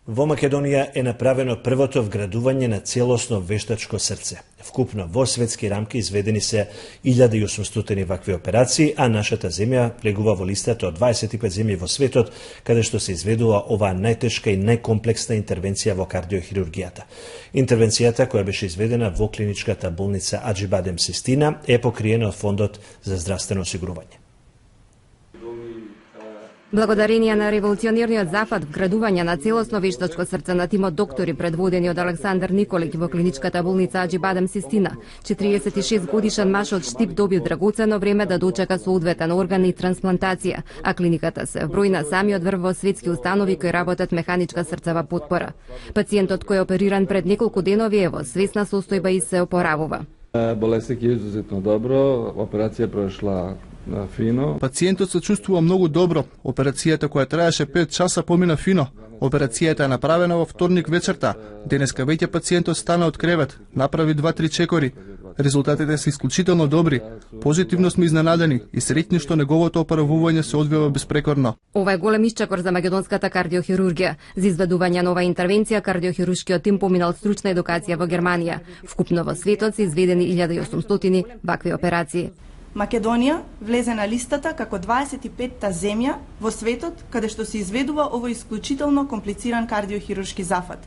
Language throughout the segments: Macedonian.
Во Македонија е направено првото вградување на целосно вештачко срце. Вкупно во светски рамки изведени се 1800 вакви операции, а нашата земја влегува во листата од 25 земји во светот каде што се изведува оваа најтешка и најкомплексна интервенција во кардиохирургијата. Интервенцијата која беше изведена во клиничката болница Аџибадем Систина е покриена од Фондот за здравствено осигурување. Благодарение на револуционерниот зафат вградување на целосно вештачко срце на тимот доктори предводени од Александар Николиќ во клиничката болница Аџибадем Систина, 46 годишен маж од Штип добил драгоцено време да дочека соодветен орган и трансплантација, а клиниката се брои на самиот врв во светски установи кои работат механичка срцева потпора. Пациентот кој е опериран пред неколку денови е во свесна состојба и се опоравува. Болесник е изузетно добро, операција прошла фино. Пациентот се чувствува многу добро. Операцијата која траеше 5 часа помина фино. Операцијата е направена во вторник вечерта. Денеска веќе пациентот стана од кревет, направи 2-3 чекори. Резултатите се исклучително добри. Позитивно сме изненадени и среќни што неговото оправување се одвива безпрекорно. Ова е голем исчекор за македонската кардиохирургија. За изведување на оваа интервенција кардиохируршкиот тим поминал стручна едукација во Германија. Вкупно во светот се изведени 1800 вакви операции. Македонија влезе на листата како 25-та земја во светот каде што се изведува овој исклучително комплициран кардиохируршки зафат.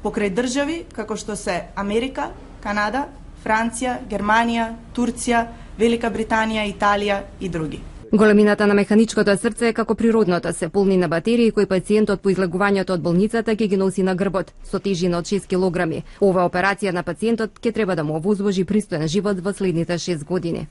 Покрај држави како што се Америка, Канада, Франција, Германија, Турција, Велика Британија, Италија и други. Големината на механичкото срце е како природното, се полни на батерии кои пациентот по излегувањето од болницата ќе ги носи на грбот со тежина од 6 килограми. Ова операција на пациентот ќе треба да му овозможи пристоен живот во следните 6 години.